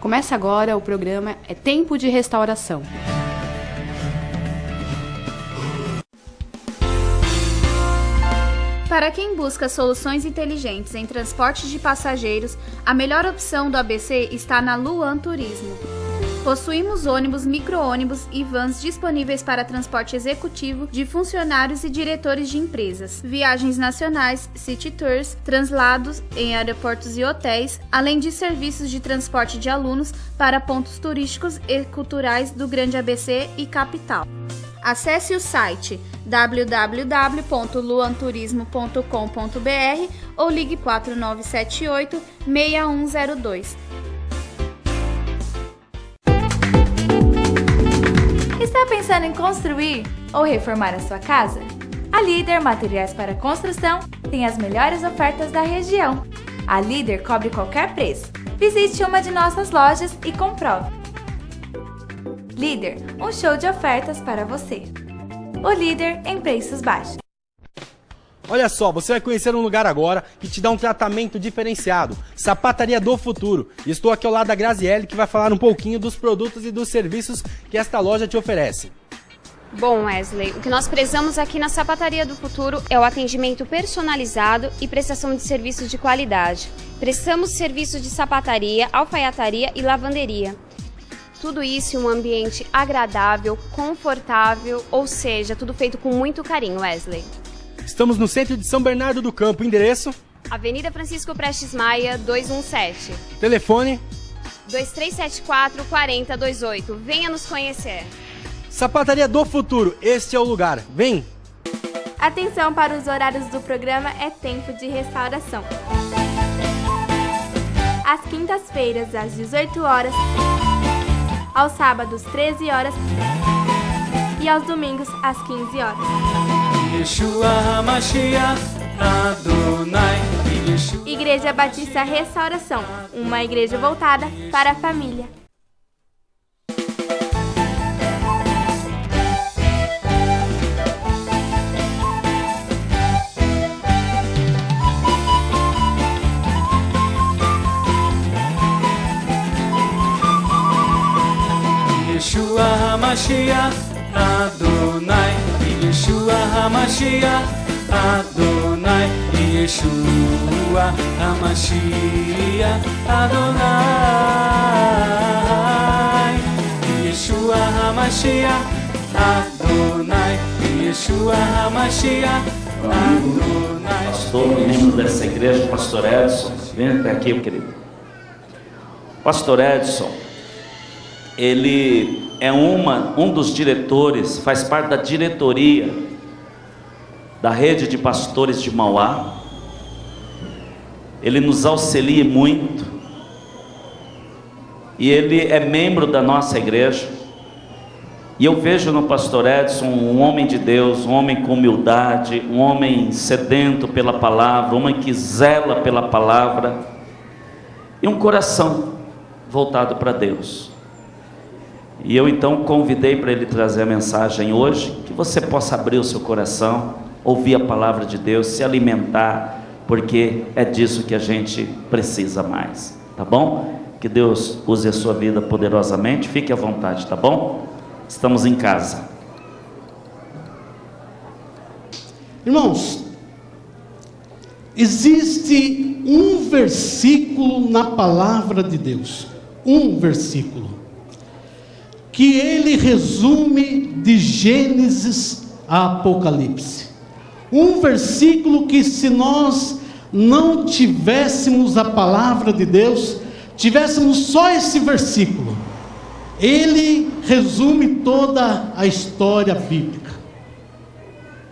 Começa agora o programa É Tempo de Restauração. Para quem busca soluções inteligentes em transporte de passageiros, a melhor opção do ABC está na Luan Turismo. Possuímos ônibus, micro-ônibus e vans disponíveis para transporte executivo de funcionários e diretores de empresas, viagens nacionais, city tours, translados em aeroportos e hotéis, além de serviços de transporte de alunos para pontos turísticos e culturais do Grande ABC e capital. Acesse o site www.luanturismo.com.br ou ligue 4978-6102. Está pensando em construir ou reformar a sua casa? A Líder Materiais para Construção tem as melhores ofertas da região. A Líder cobre qualquer preço. Visite uma de nossas lojas e comprove. Líder, um show de ofertas para você. O Líder em preços baixos. Olha só, você vai conhecer um lugar agora que te dá um tratamento diferenciado. Sapataria do Futuro. E estou aqui ao lado da Graziele, que vai falar um pouquinho dos produtos e dos serviços que esta loja te oferece. Bom, Wesley, o que nós prezamos aqui na Sapataria do Futuro é o atendimento personalizado e prestação de serviços de qualidade. Prestamos serviços de sapataria, alfaiataria e lavanderia. Tudo isso em um ambiente agradável, confortável, ou seja, tudo feito com muito carinho, Wesley. Estamos no centro de São Bernardo do Campo, endereço? Avenida Francisco Prestes Maia, 217. Telefone? 2374-4028. Venha nos conhecer. Sapataria do Futuro, este é o lugar. Vem! Atenção para os horários do programa É Tempo de Restauração. Às quintas-feiras, às 18 horas, aos sábados, 13 horas e aos domingos, às 15 horas. Igreja Batista Restauração, uma igreja voltada para a família. Yeshua HaMashiach Adonai, Yeshua HaMashiach Adonai, Yeshua HaMashiach Adonai, Yeshua HaMashiach Adonai, Yeshua HaMashiach Adonai. Pastor, membro dessa igreja, Pastor Edson, vem até aqui, querido. Pastor Edson, ele é um dos diretores, faz parte da diretoria da rede de pastores de Mauá. Ele nos auxilia muito e ele é membro da nossa igreja. E eu vejo no pastor Edson um homem de Deus, um homem com humildade, um homem sedento pela palavra, um homem que zela pela palavra e um coração voltado para Deus. E eu então convidei para ele trazer a mensagem hoje, que você possa abrir o seu coração, ouvir a palavra de Deus, se alimentar, porque é disso que a gente precisa mais, tá bom? Que Deus use a sua vida poderosamente, fique à vontade, tá bom? Estamos em casa. Irmãos, existe um versículo na palavra de Deus, um versículo, que ele resume de Gênesis a Apocalipse. Um versículo que, se nós não tivéssemos a palavra de Deus, tivéssemos só esse versículo, ele resume toda a história bíblica.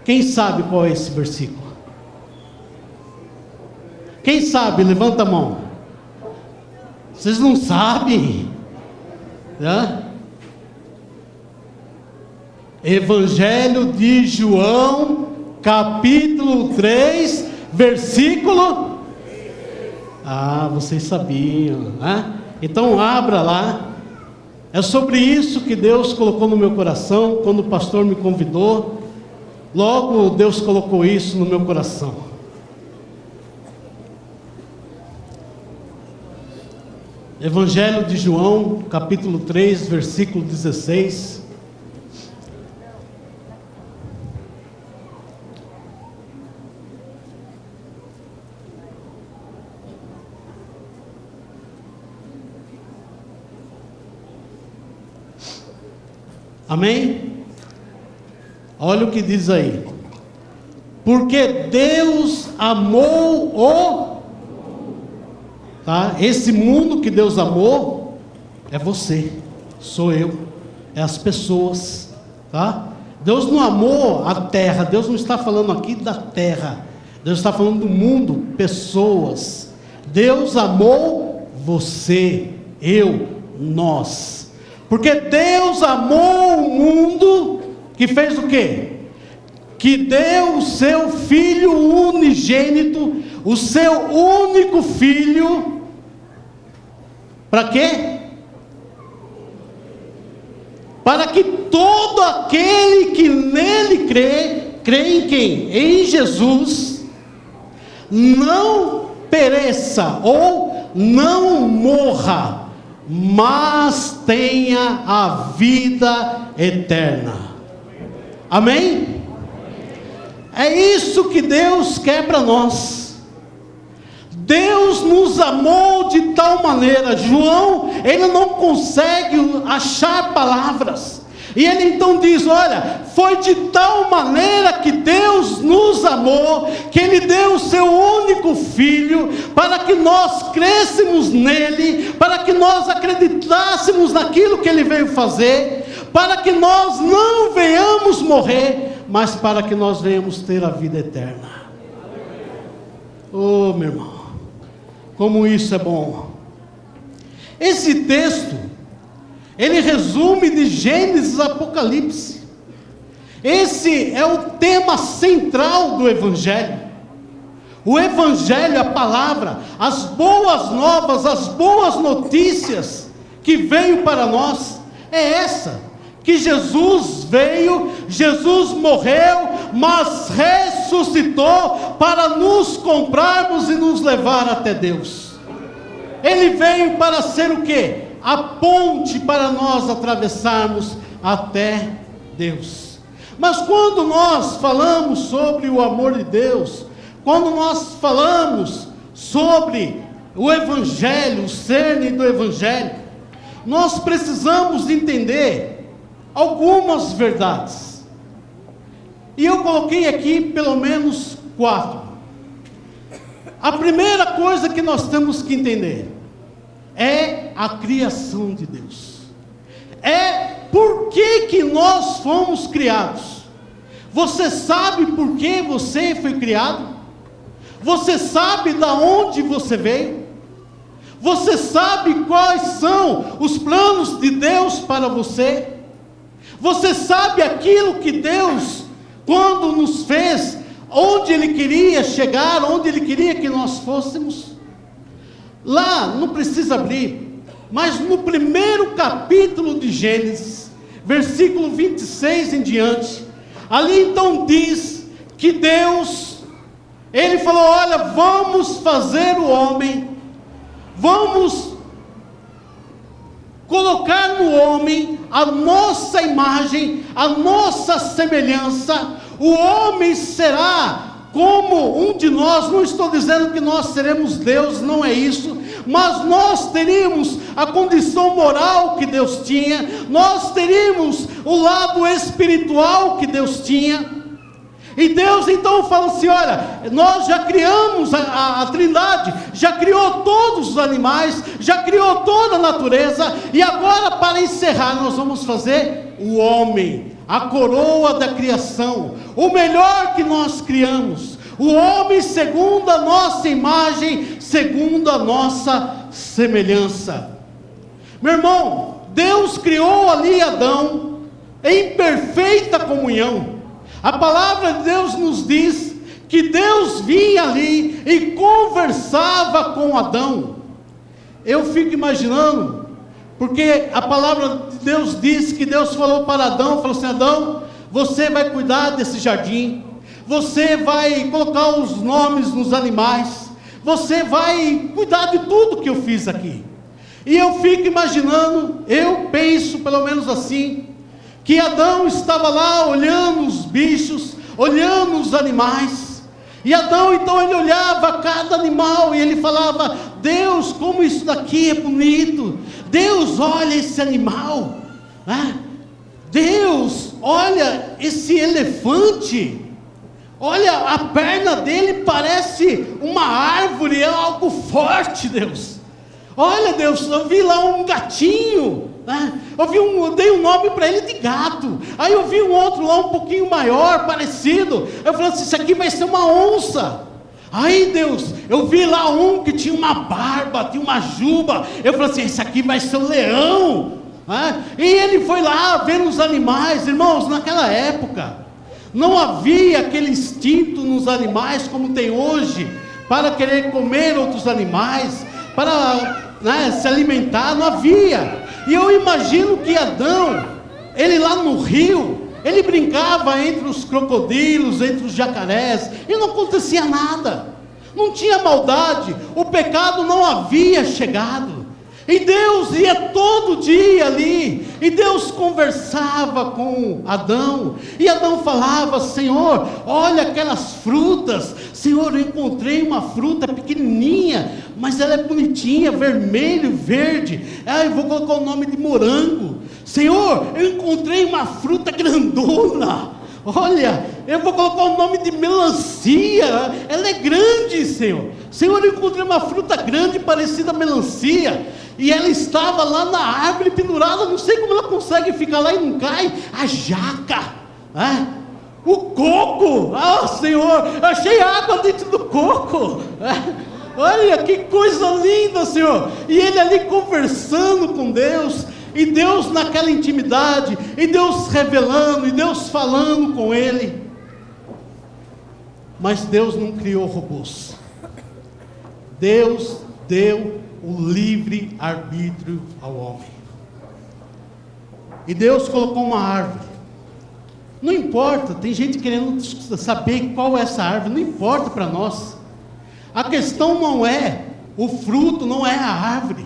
Quem sabe qual é esse versículo? Quem sabe? Levanta a mão. Vocês não sabem? Evangelho de João, capítulo 3, versículo... vocês sabiam, né? Então abra lá. É sobre isso que Deus colocou no meu coração, quando o pastor me convidou. Logo Deus colocou isso no meu coração. Evangelho de João, capítulo 3, versículo 16. Amém? Olha o que diz aí. Porque Deus amou o... Tá? Esse mundo que Deus amou é você, sou eu, é as pessoas, tá? Deus não amou a terra, Deus não está falando aqui da terra, Deus está falando do mundo, pessoas. Deus amou você, eu, nós. Porque Deus amou o mundo, que fez o quê? Que deu o seu Filho unigênito, o seu único Filho, para quê? Para que todo aquele que nele crê em quem? Em Jesus, não pereça ou não morra, mas tenha a vida eterna. Amém? É isso que Deus quer para nós. Deus nos amou de tal maneira. João, ele não consegue achar palavras. E ele então diz, olha, foi de tal maneira que Deus nos amou, que Ele deu o seu único Filho, para que nós crêssemos nele, para que nós acreditássemos naquilo que Ele veio fazer, para que nós não venhamos morrer, mas para que nós venhamos ter a vida eterna. Oh, meu irmão, como isso é bom. Esse texto, ele resume de Gênesis a Apocalipse. Esse é o tema central do Evangelho. O Evangelho, a palavra, as boas novas, as boas notícias que veio para nós, é essa: que Jesus veio, Jesus morreu, mas ressuscitou para nos comprarmos e nos levar até Deus. Ele veio para ser o quê? A ponte para nós atravessarmos até Deus. Mas quando nós falamos sobre o amor de Deus, quando nós falamos sobre o Evangelho, o cerne do Evangelho, nós precisamos entender algumas verdades. E eu coloquei aqui pelo menos 4. A primeira coisa que nós temos que entender é a criação de Deus. É por que nós fomos criados. Você sabe por que você foi criado? Você sabe de onde você veio? Você sabe quais são os planos de Deus para você? Você sabe aquilo que Deus, quando nos fez, onde Ele queria chegar, onde Ele queria que nós fôssemos? Lá, não precisa abrir, mas no primeiro capítulo de Gênesis, versículo 26 em diante, ali então diz que Deus, Ele falou, olha, vamos fazer o homem, vamos colocar no homem a nossa imagem, a nossa semelhança. O homem será como um de nós. Não estou dizendo que nós seremos Deus, não é isso, mas nós teríamos a condição moral que Deus tinha, nós teríamos o lado espiritual que Deus tinha. E Deus então fala assim, olha, nós já criamos a Trindade, já criou todos os animais, já criou toda a natureza, e agora, para encerrar, nós vamos fazer o homem, a coroa da criação, o melhor que nós criamos, o homem segundo a nossa imagem, segundo a nossa semelhança. Meu irmão, Deus criou ali Adão em perfeita comunhão. A palavra de Deus nos diz que Deus vinha ali e conversava com Adão. Eu fico imaginando, porque a palavra de Deus diz que Deus falou para Adão, falou assim, Adão, você vai cuidar desse jardim, você vai colocar os nomes nos animais, você vai cuidar de tudo que eu fiz aqui. E eu fico imaginando, eu penso pelo menos assim, que Adão estava lá olhando os bichos, olhando os animais. E Adão, então, ele olhava cada animal e ele falava: Deus, como isso daqui é bonito. Deus, olha esse animal. Deus, olha esse elefante. Olha, a perna dele parece uma árvore, é algo forte, Deus. Olha, Deus, eu vi lá um gatinho, eu dei um nome para ele de gato. Aí eu vi um outro lá um pouquinho maior, parecido. Eu falei assim: isso aqui vai ser uma onça. Aí, Deus, eu vi lá um que tinha uma barba, tinha uma juba. Eu falei assim: esse aqui vai ser o leão. E ele foi lá vendo os animais. Irmãos, naquela época não havia aquele instinto nos animais como tem hoje, para querer comer outros animais, para se alimentar. Não havia. E eu imagino que Adão, ele lá no rio, ele brincava entre os crocodilos, entre os jacarés, e não acontecia nada, não tinha maldade, o pecado não havia chegado. E Deus ia todo dia ali, e Deus conversava com Adão, e Adão falava: Senhor, olha aquelas frutas. Senhor, eu encontrei uma fruta pequenininha, mas ela é bonitinha, vermelho, verde. Eu vou colocar o nome de morango. Senhor, eu encontrei uma fruta grandona. Olha, eu vou colocar o nome de melancia. Ela é grande, Senhor. Senhor, eu encontrei uma fruta grande parecida a melancia, e ela estava lá na árvore pendurada. Não sei como ela consegue ficar lá e não cai. A jaca, o coco. Senhor, achei água dentro do coco. Olha que coisa linda, Senhor. E ele ali conversando com Deus, e Deus naquela intimidade, e Deus revelando, e Deus falando com ele. Mas Deus não criou robôs. Deus deu o livre arbítrio ao homem. E Deus colocou uma árvore. Não importa, tem gente querendo saber qual é essa árvore, não importa para nós. A questão não é o fruto, não é a árvore.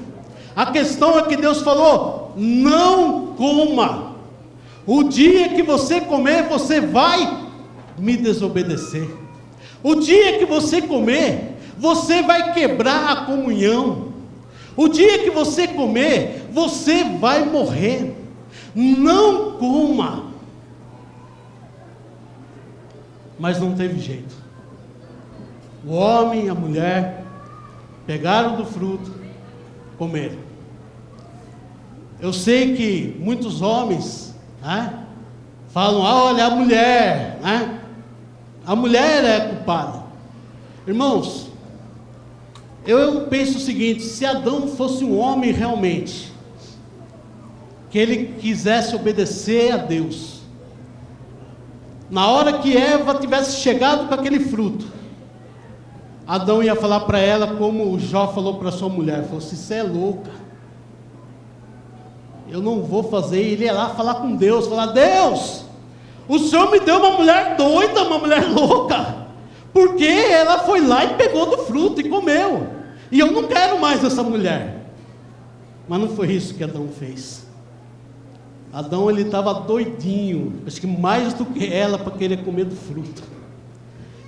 A questão é que Deus falou: não coma. O dia que você comer, você vai me desobedecer. O dia que você comer, você vai quebrar a comunhão. O dia que você comer, você vai morrer. Não coma. Mas não teve jeito. O homem e a mulher pegaram do fruto, comeram. Eu sei que muitos homens falam: olha, a mulher, a mulher é culpada. Irmãos, eu penso o seguinte: se Adão fosse um homem realmente, que ele quisesse obedecer a Deus, na hora que Eva tivesse chegado com aquele fruto, Adão ia falar para ela como o Jó falou para sua mulher: falou assim: você é louca, eu não vou fazer. Ele ia lá falar com Deus, falar: Deus, o Senhor me deu uma mulher doida, uma mulher louca, porque ela foi lá e pegou do fruto e comeu, e eu não quero mais essa mulher. Mas não foi isso que Adão fez. Adão, ele estava doidinho, acho que mais do que ela, para querer comer do fruto.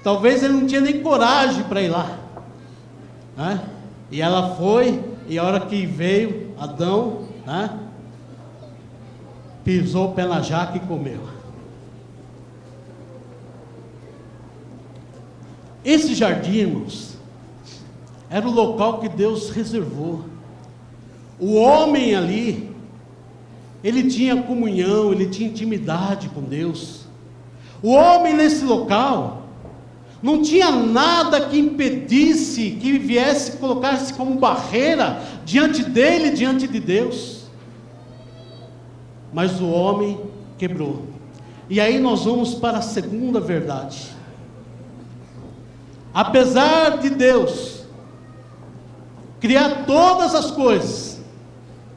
Talvez ele não tinha nem coragem para ir lá, e ela foi, e a hora que veio Adão, pisou o pé na jaca e comeu. Esse jardim, irmãos, era o local que Deus reservou. O homem ali, ele tinha comunhão, ele tinha intimidade com Deus. O homem nesse local não tinha nada que impedisse, que viesse, colocar-se como barreira diante dele, diante de Deus. Mas o homem quebrou. E aí nós vamos para a segunda verdade. Apesar de Deus criar todas as coisas,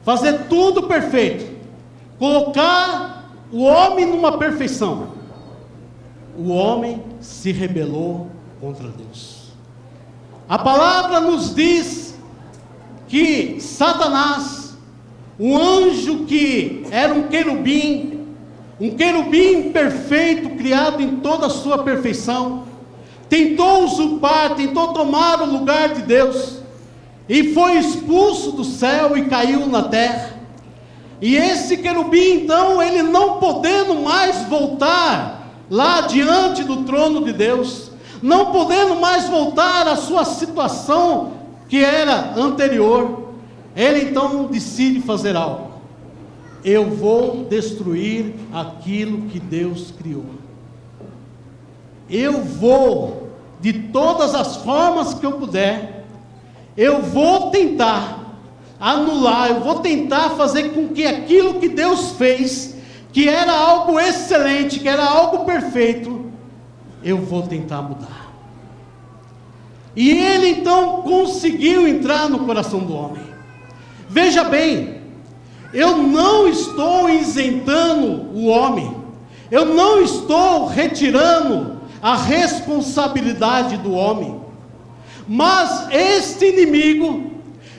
fazer tudo perfeito, colocar o homem numa perfeição, o homem se rebelou contra Deus. A palavra nos diz que Satanás, um anjo que era um querubim perfeito, criado em toda a sua perfeição, tentou usurpar, tentou tomar o lugar de Deus, e foi expulso do céu e caiu na terra. E esse querubim, então, ele não podendo mais voltar lá diante do trono de Deus, não podendo mais voltar à sua situação que era anterior, ele então decide fazer algo. Eu vou destruir aquilo que Deus criou. Eu vou, de todas as formas que eu puder, eu vou tentar anular, eu vou tentar fazer com que aquilo que Deus fez, que era algo excelente, que era algo perfeito, eu vou tentar mudar. E ele então conseguiu entrar no coração do homem. Veja bem, eu não estou isentando o homem, eu não estou retirando a responsabilidade do homem, mas este inimigo,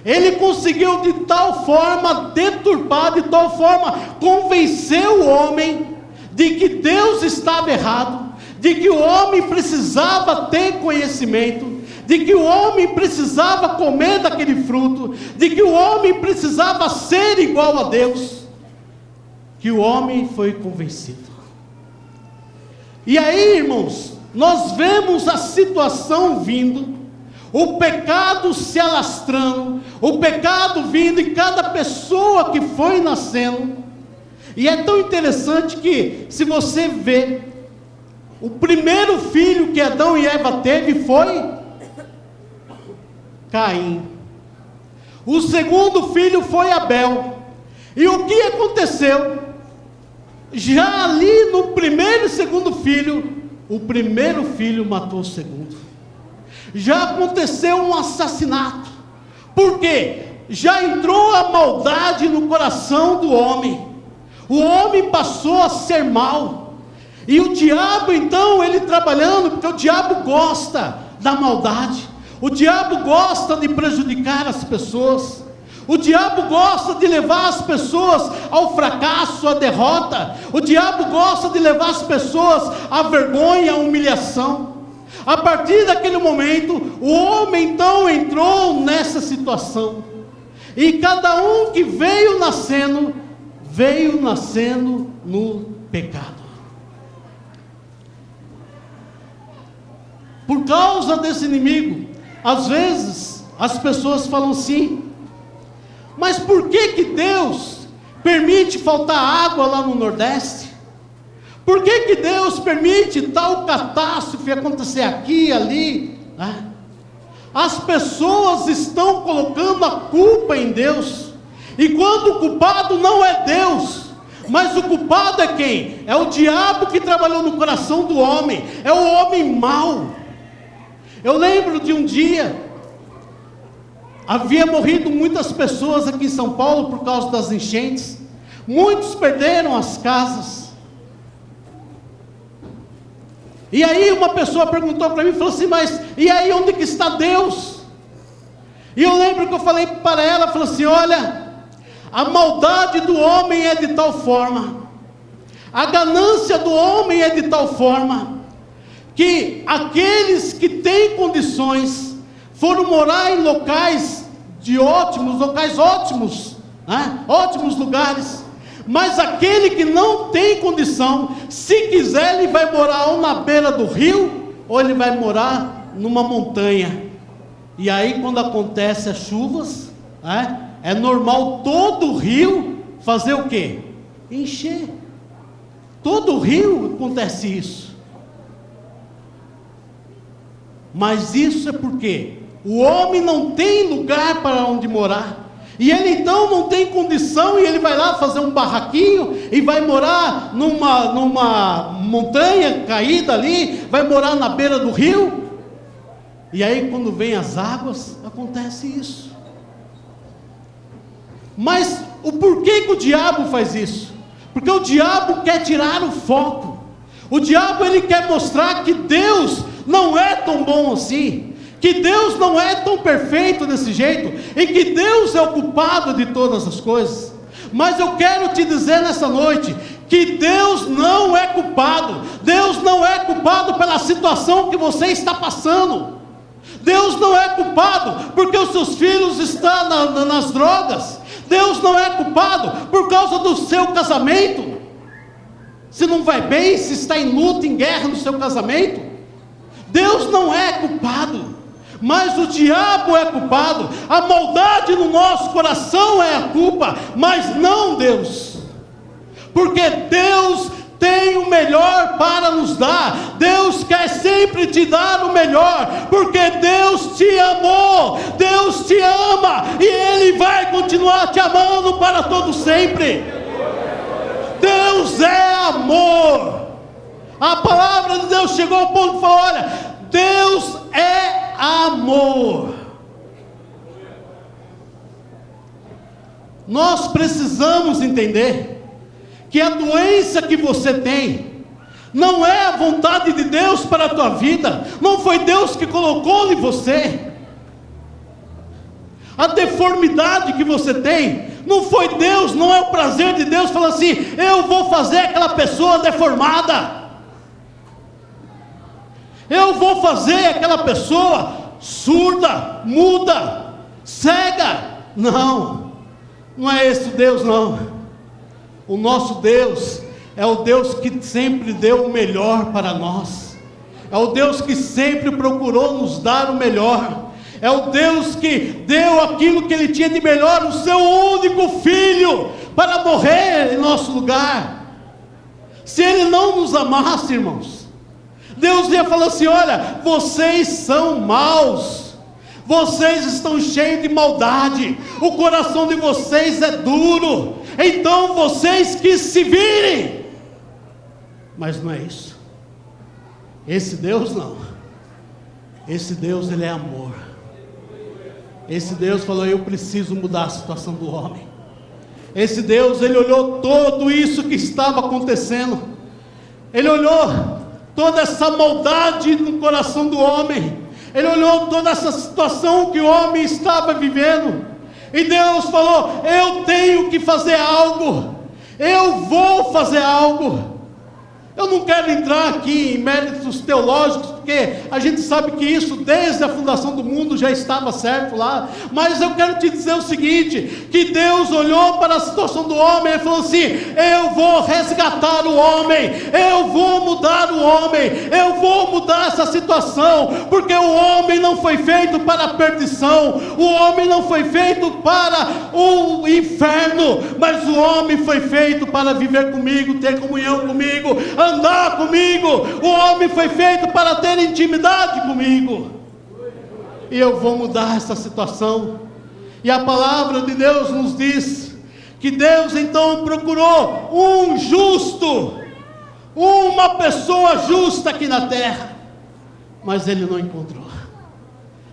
ele conseguiu de tal forma deturpar, de tal forma convencer o homem de que Deus estava errado, de que o homem precisava ter conhecimento, de que o homem precisava comer daquele fruto, de que o homem precisava ser igual a Deus, que o homem foi convencido. E aí, irmãos, nós vemos a situação vindo, o pecado se alastrando, o pecado vindo em cada pessoa que foi nascendo. E é tão interessante que, se você vê, o primeiro filho que Adão e Eva teve foi Caim. O segundo filho foi Abel. E o que aconteceu? Já ali no primeiro e segundo filho, o primeiro filho matou o segundo. Já aconteceu um assassinato. Por quê? Já entrou a maldade no coração do homem. O homem passou a ser mau. E o diabo então, ele trabalhando, porque o diabo gosta da maldade. O diabo gosta de prejudicar as pessoas. O diabo gosta de levar as pessoas ao fracasso, à derrota. O diabo gosta de levar as pessoas à vergonha, à humilhação. A partir daquele momento, o homem então entrou nessa situação. E cada um que veio nascendo no pecado. Por causa desse inimigo, às vezes as pessoas falam assim: mas por que Deus permite faltar água lá no Nordeste? Por que Deus permite tal catástrofe acontecer aqui, ali? As pessoas estão colocando a culpa em Deus, e quando o culpado não é Deus, mas o culpado é quem? É o diabo que trabalhou no coração do homem, é o homem mau. Eu lembro de um dia, havia morrido muitas pessoas aqui em São Paulo por causa das enchentes, muitos perderam as casas. E aí uma pessoa perguntou para mim, falou assim: mas e aí onde que está Deus? E eu lembro que eu falei para ela, falei assim: olha, a maldade do homem é de tal forma, a ganância do homem é de tal forma, que aqueles que têm condições foram morar em locais ótimos, ótimos lugares. Mas aquele que não tem condição, se quiser, ele vai morar ou na beira do rio, ou ele vai morar numa montanha. E aí, quando acontecem as chuvas, é normal todo o rio fazer o quê? Encher. Todo o rio acontece isso. Mas isso é porque o homem não tem lugar para onde morar. E ele então não tem condição, e ele vai lá fazer um barraquinho, e vai morar numa montanha caída ali, vai morar na beira do rio. E aí quando vem as águas, acontece isso. Mas o porquê que o diabo faz isso? Porque o diabo quer tirar o foco. O diabo, ele quer mostrar que Deus não é tão bom assim, que Deus não é tão perfeito desse jeito, e que Deus é o culpado de todas as coisas. Mas eu quero te dizer nessa noite, que Deus não é culpado. Deus não é culpado pela situação que você está passando. Deus não é culpado porque os seus filhos estão nas drogas. Deus não é culpado por causa do seu casamento, se não vai bem, se está em luta, em guerra no seu casamento. Deus não é culpado, mas o diabo é culpado. A maldade no nosso coração é a culpa, mas não Deus, porque Deus tem o melhor para nos dar. Deus quer sempre te dar o melhor, porque Deus te amou, Deus te ama, e Ele vai continuar te amando para todo sempre. Deus é amor. A palavra de Deus chegou ao ponto de falar: olha, Deus é amor. Nós precisamos entender que a doença que você tem não é a vontade de Deus para a tua vida. Não foi Deus que colocou em você. A deformidade que você tem não foi Deus, não é o prazer de Deus falar assim: eu vou fazer aquela pessoa deformada, eu vou fazer aquela pessoa surda, muda, cega. Não, não é esse o Deus, não. O nosso Deus é o Deus que sempre deu o melhor para nós, é o Deus que sempre procurou nos dar o melhor, é o Deus que deu aquilo que Ele tinha de melhor, o seu único Filho, para morrer em nosso lugar. Se Ele não nos amasse, irmãos, Deus ia falar assim: olha, vocês são maus, vocês estão cheios de maldade, o coração de vocês é duro, então vocês que se virem. Mas não é isso. Esse Deus não. Esse Deus, Ele é amor. Esse Deus falou: eu preciso mudar a situação do homem. Esse Deus, Ele olhou tudo isso que estava acontecendo, Ele olhou toda essa maldade no coração do homem, Ele olhou toda essa situação que o homem estava vivendo, e Deus falou: eu tenho que fazer algo, eu vou fazer algo. Eu não quero entrar aqui em méritos teológicos, porque a gente sabe que isso desde a fundação do mundo já estava certo lá, mas eu quero te dizer o seguinte, que Deus olhou para a situação do homem e falou assim: eu vou resgatar o homem, eu vou mudar o homem, eu vou mudar essa situação, porque o homem não foi feito para a perdição, o homem não foi feito para o inferno, mas o homem foi feito para viver comigo, ter comunhão comigo, andar comigo. O homem foi feito para ter intimidade comigo, e eu vou mudar essa situação. E a palavra de Deus nos diz que Deus então procurou um justo, uma pessoa justa aqui na terra, mas Ele não encontrou.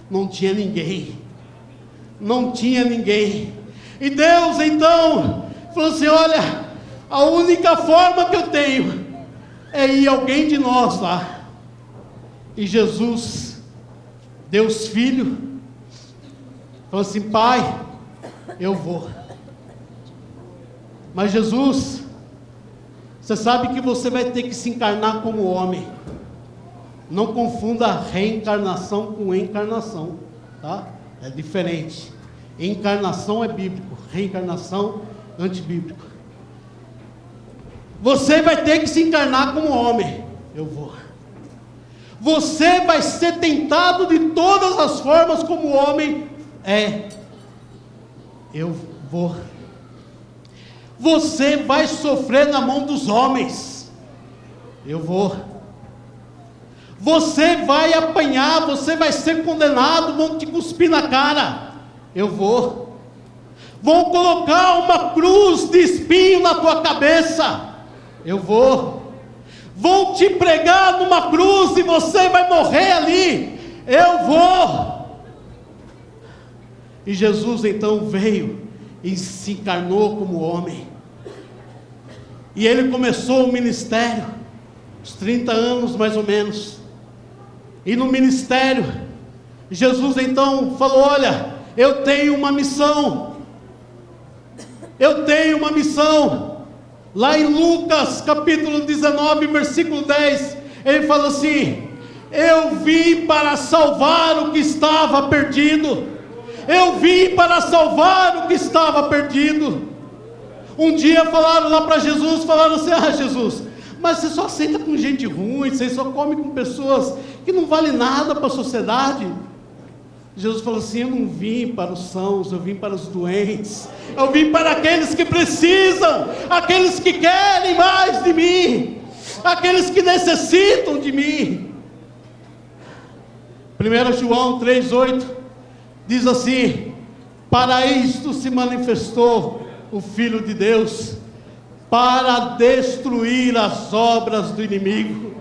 Não tinha ninguém, não tinha ninguém. E Deus então falou assim: olha, a única forma que eu tenho é ir alguém de nós lá. E Jesus, Deus Filho, falou assim: Pai, eu vou. Mas Jesus, você sabe que você vai ter que se encarnar como homem. Não confunda reencarnação com encarnação, tá? É diferente. Encarnação é bíblico, reencarnação antibíblico. Você vai ter que se encarnar como homem. Eu vou. Você vai ser tentado de todas as formas como homem é. Eu vou. Você vai sofrer na mão dos homens. Eu vou. Você vai apanhar, você vai ser condenado, vão te cuspir na cara. Eu vou. Vão colocar uma cruz de espinho na tua cabeça. Eu vou. Vão te pregar numa cruz e você vai morrer ali. Eu vou. E Jesus então veio e se encarnou como homem. E Ele começou o ministério, uns 30 anos mais ou menos. E no ministério, Jesus então falou: olha, eu tenho uma missão. Eu tenho uma missão. Lá em Lucas capítulo 19, versículo 10, ele fala assim: eu vim para salvar o que estava perdido. Eu vim para salvar o que estava perdido. Um dia falaram lá para Jesus, falaram assim: ah, Jesus, mas você só aceita com gente ruim, você só come com pessoas que não valem nada para a sociedade. Jesus falou assim: eu não vim para os sãos, eu vim para os doentes, eu vim para aqueles que precisam, aqueles que querem mais de mim, aqueles que necessitam de mim. 1 João 3,8 diz assim: para isto se manifestou o Filho de Deus, para destruir as obras do inimigo,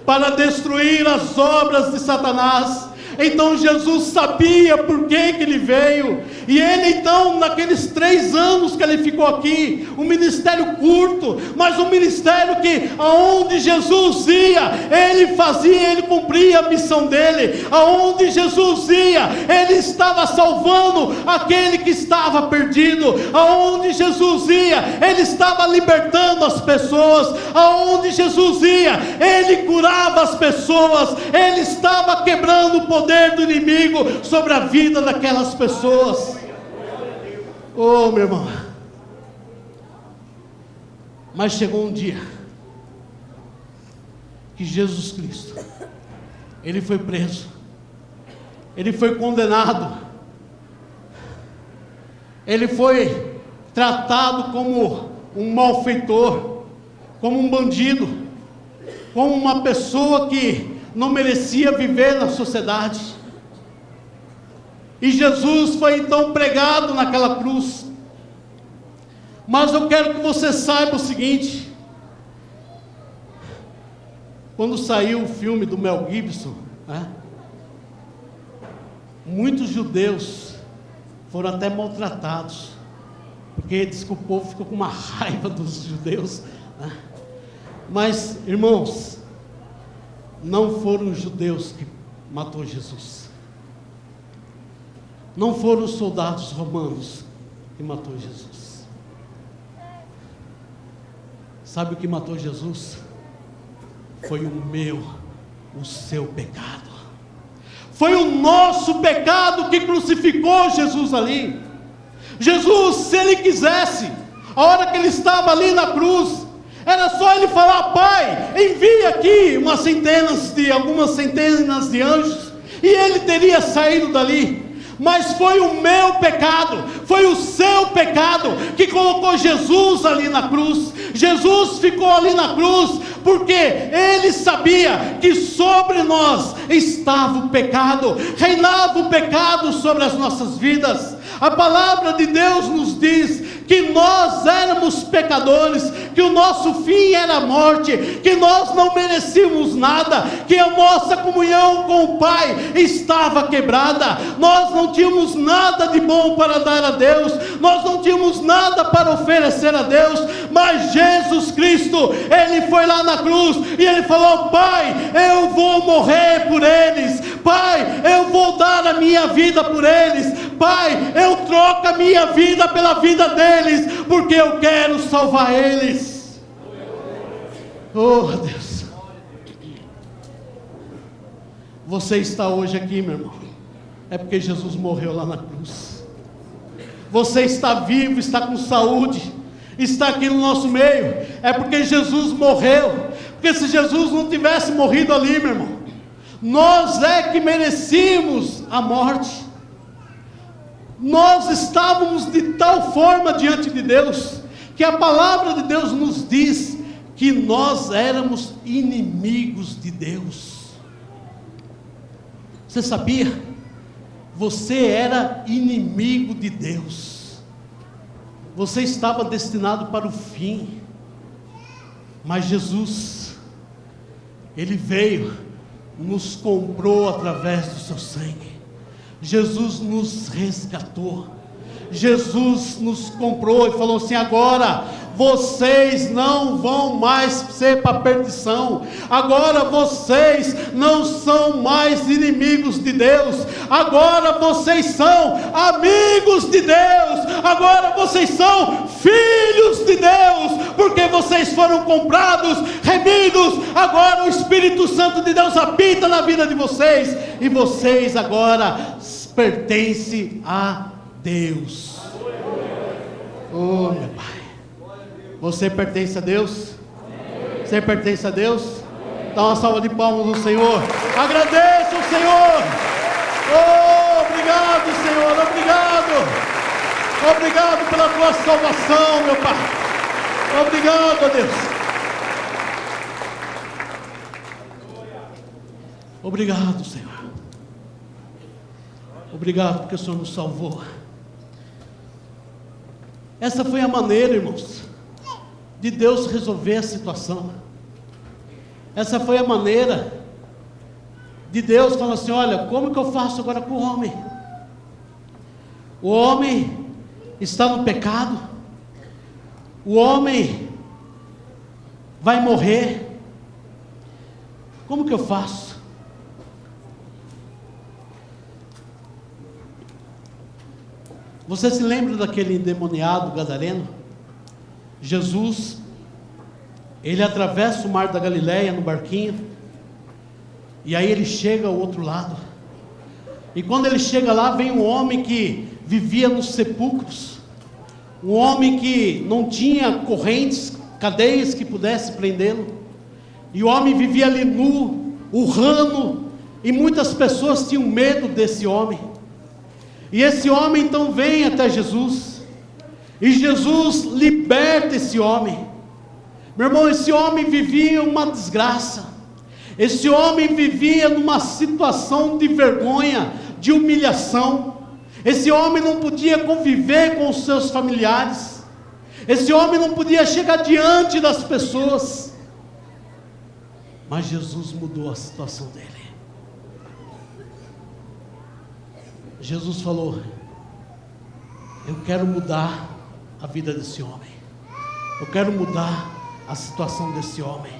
para destruir as obras de Satanás. Então Jesus sabia por que ele veio, e ele então, naqueles 3 anos que ele ficou aqui, um ministério curto, mas um ministério que aonde Jesus ia, ele fazia, ele cumpria a missão dele. Aonde Jesus ia, ele estava salvando aquele que estava perdido. Aonde Jesus ia, ele estava libertando as pessoas. Aonde Jesus ia, ele curava as pessoas, ele estava quebrando o poder do inimigo sobre a vida daquelas pessoas. Oh, meu irmão. Mas chegou um dia que Jesus Cristo, ele foi preso, ele foi condenado, ele foi tratado como um malfeitor, como um bandido, como uma pessoa que não merecia viver na sociedade. E Jesus foi então pregado naquela cruz. Mas eu quero que você saiba o seguinte: quando saiu o filme do Mel Gibson, muitos judeus foram até maltratados, porque diz que o povo ficou com uma raiva dos judeus, Mas, irmãos, não foram os judeus que matou Jesus, não foram os soldados romanos que matou Jesus. Sabe o que matou Jesus? Foi o meu, o seu pecado. Foi o nosso pecado que crucificou Jesus ali. Jesus, se ele quisesse, a hora que ele estava ali na cruz, era só ele falar: Pai, envia aqui algumas centenas de anjos, e ele teria saído dali. Mas foi o meu pecado, foi o seu pecado que colocou Jesus ali na cruz. Jesus ficou ali na cruz porque ele sabia que sobre nós estava o pecado, reinava o pecado sobre as nossas vidas. A palavra de Deus nos diz que nós éramos pecadores, que o nosso fim era a morte, que nós não merecíamos nada, que a nossa comunhão com o Pai estava quebrada. Nós não tínhamos nada de bom para dar a Deus, nós não tínhamos nada para oferecer a Deus. Mas Jesus Cristo, ele foi lá na cruz e ele falou: Pai, eu vou morrer por eles, Pai, eu vou dar a minha vida por eles, Pai, eu troco a minha vida pela vida deles, porque eu quero salvar eles. Oh, Deus. Você está hoje aqui, meu irmão, é porque Jesus morreu lá na cruz. Você está vivo, está com saúde, está aqui no nosso meio, é porque Jesus morreu. Porque se Jesus não tivesse morrido ali, meu irmão, nós é que merecíamos a morte. Nós estávamos de tal forma diante de Deus, que a palavra de Deus nos diz que nós éramos inimigos de Deus. Você sabia? Você era inimigo de Deus. Você estava destinado para o fim. Mas Jesus, ele veio, nos comprou através do seu sangue. Jesus nos resgatou. Jesus nos comprou e falou assim: agora vocês não vão mais ser para a perdição. Agora vocês não são mais inimigos de Deus. Agora vocês são amigos de Deus. Agora vocês são filhos de Deus, porque vocês foram comprados, remidos. Agora o Espírito Santo de Deus habita na vida de vocês, e vocês agora pertencem a Deus. Oh, meu Pai, você pertence a Deus? Você pertence a Deus? Dá uma salva de palmas ao Senhor. Agradeça o Senhor. Oh, obrigado, Senhor, obrigado. Obrigado pela tua salvação, meu Pai. Obrigado, a Deus. Obrigado, Senhor. Obrigado porque o Senhor nos salvou. Essa foi a maneira, irmãos, de Deus resolver a situação. Essa foi a maneira de Deus falar assim: olha, como que eu faço agora com o homem? O homem está no pecado, o homem vai morrer, como que eu faço? Você se lembra daquele endemoniado gadareno? Jesus, ele atravessa o mar da Galileia no barquinho, e aí ele chega ao outro lado, e quando ele chega lá, vem um homem que vivia nos sepulcros, um homem que não tinha correntes, cadeias que pudesse prendê-lo, e o homem vivia ali nu, urrando, e muitas pessoas tinham medo desse homem. E esse homem então vem até Jesus, e Jesus liberta esse homem. Meu irmão, esse homem vivia uma desgraça, esse homem vivia numa situação de vergonha, de humilhação. Esse homem não podia conviver com os seus familiares, esse homem não podia chegar diante das pessoas, mas Jesus mudou a situação dele. Jesus falou: eu quero mudar a vida desse homem, eu quero mudar a situação desse homem.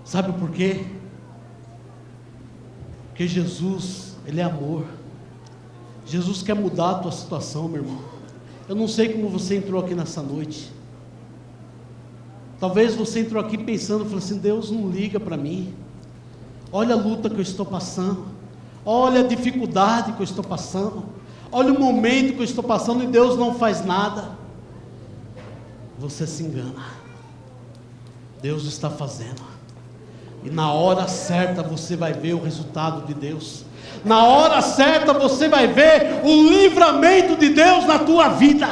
Sabe por quê? Porque Jesus, Ele é amor. Jesus quer mudar a tua situação, meu irmão. Eu não sei como você entrou aqui nessa noite. Talvez você entrou aqui pensando, falou assim: Deus não liga para mim. Olha a luta que eu estou passando, olha a dificuldade que eu estou passando, olha o momento que eu estou passando, e Deus não faz nada. Você se engana. Deus está fazendo, e na hora certa você vai ver o resultado de Deus. Na hora certa você vai ver o livramento de Deus na tua vida.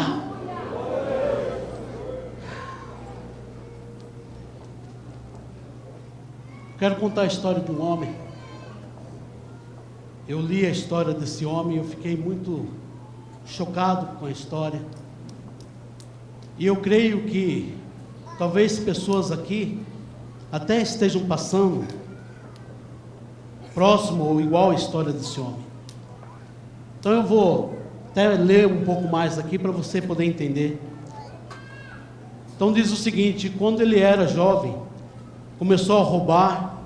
Quero contar a história de um homem. Eu li a história desse homem e eu fiquei muito chocado com a história. E eu creio que talvez pessoas aqui até estejam passando próximo ou igual à história desse homem. Então eu vou até ler um pouco mais aqui para você poder entender. Então diz o seguinte: quando ele era jovem, começou a roubar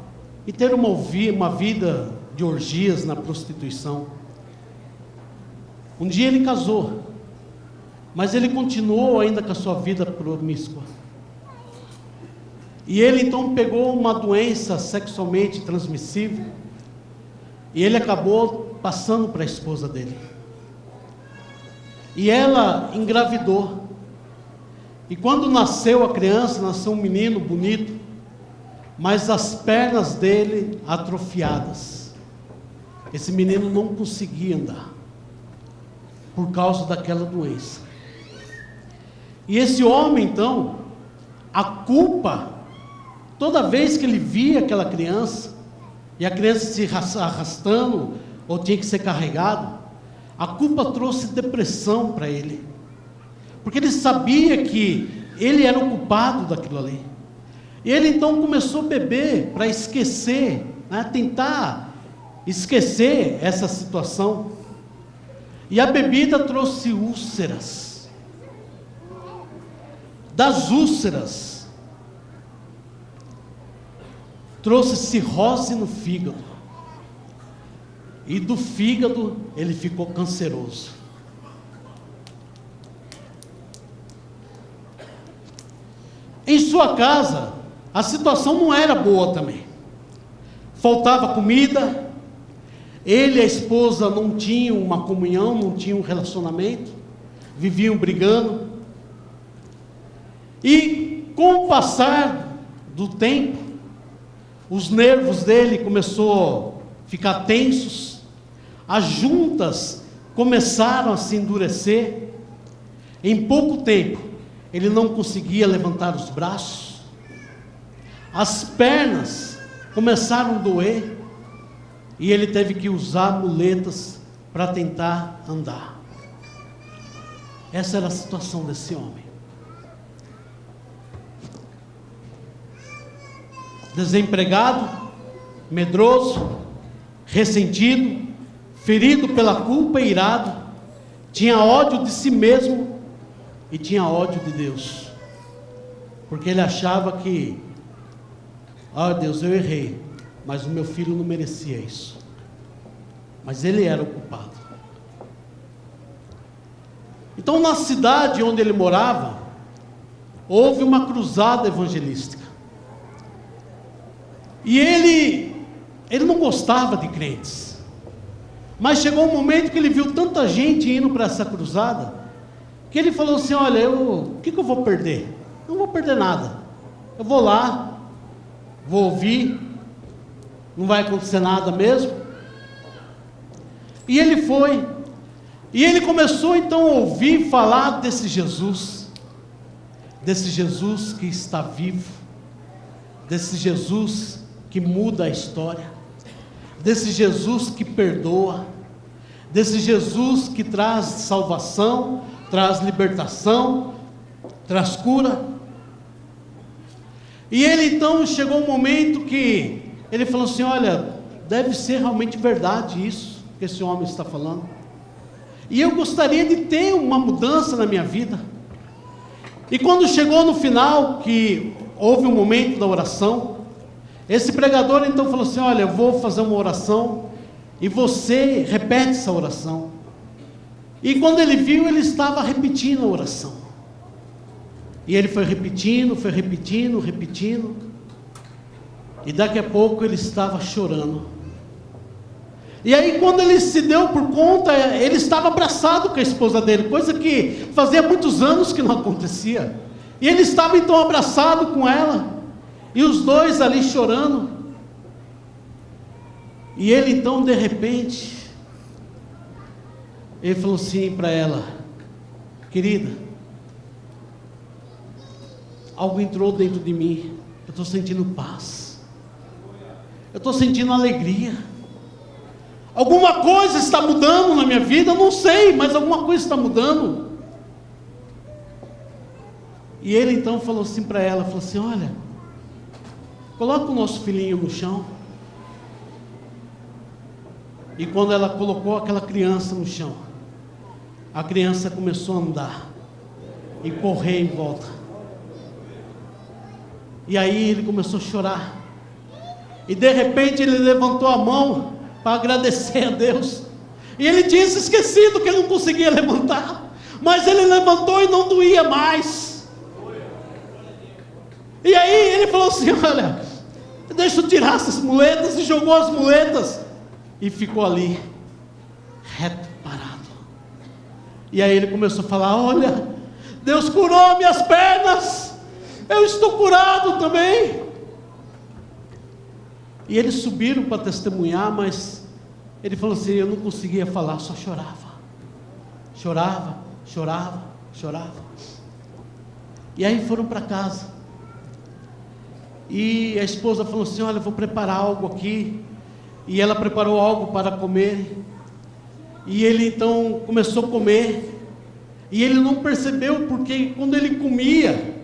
e ter uma vida de orgias na prostituição. Um dia ele casou, mas ele continuou ainda com a sua vida promíscua. E ele então pegou uma doença sexualmente transmissível, e ele acabou passando para a esposa dele. E ela engravidou. E quando nasceu a criança, nasceu um menino bonito, mas as pernas dele atrofiadas. Esse menino não conseguia andar, por causa daquela doença. E esse homem então, a culpa, toda vez que ele via aquela criança, e a criança se arrastando, ou tinha que ser carregado, a culpa trouxe depressão para ele, porque ele sabia que ele era o culpado daquilo ali. E ele então começou a beber para esquecer, tentar esquecer essa situação. E a bebida trouxe úlceras. das úlceras, trouxe cirrose no fígado. E do fígado ele ficou canceroso. Em sua casa, a situação não era boa também. Faltava comida, ele e a esposa não tinham uma comunhão, não tinham um relacionamento, viviam brigando. E com o passar do tempo, os nervos dele começaram a ficar tensos, as juntas começaram a se endurecer. Em pouco tempo, ele não conseguia levantar os braços, as pernas começaram a doer, e ele teve que usar muletas para tentar andar. Essa era a situação desse homem. Desempregado, medroso, ressentido, ferido pela culpa e irado, tinha ódio de si mesmo e tinha ódio de Deus, porque ele achava que, Deus, eu errei, mas o meu filho não merecia isso, mas ele era o culpado. Então, na cidade onde ele morava, houve uma cruzada evangelística, e ele não gostava de crentes, mas chegou um momento que ele viu tanta gente indo para essa cruzada, que ele falou assim: olha, o que eu vou perder? Não vou perder nada, eu vou lá, vou ouvir, não vai acontecer nada mesmo. E ele foi, e ele começou então a ouvir falar desse Jesus que está vivo, desse Jesus que muda a história, desse Jesus que perdoa, desse Jesus que traz salvação, traz libertação, traz cura. E ele então chegou um momento que ele falou assim: olha, deve ser realmente verdade isso que esse homem está falando, e eu gostaria de ter uma mudança na minha vida. E quando chegou no final, que houve um momento da oração, esse pregador então falou assim: olha, eu vou fazer uma oração, e você repete essa oração. E quando ele viu, ele estava repetindo a oração, e ele foi repetindo, e daqui a pouco ele estava chorando. E aí, quando ele se deu por conta, ele estava abraçado com a esposa dele, coisa que fazia muitos anos que não acontecia, e ele estava então abraçado com ela, e os dois ali chorando. E ele então, de repente, ele falou assim para ela: querida, algo entrou dentro de mim, eu estou sentindo paz, eu estou sentindo alegria, alguma coisa está mudando na minha vida, eu não sei, mas alguma coisa está mudando. E ele então falou assim para ela, falou assim: olha, coloca o nosso filhinho no chão. E quando ela colocou aquela criança no chão, a criança começou a andar e correr em volta. E aí ele começou a chorar, e de repente ele levantou a mão para agradecer a Deus, e ele tinha se esquecido que ele não conseguia levantar, mas ele levantou e não doía mais. E aí ele falou assim: olha, deixa eu tirar essas muletas, e jogou as muletas, e ficou ali, reto, parado. E aí ele começou a falar: olha, Deus curou minhas pernas, eu estou curado também. E eles subiram para testemunhar, mas ele falou assim: eu não conseguia falar, só chorava. E aí foram para casa, e a esposa falou assim: olha, eu vou preparar algo aqui. E ela preparou algo para comer, e ele então começou a comer, e ele não percebeu, porque quando ele comia,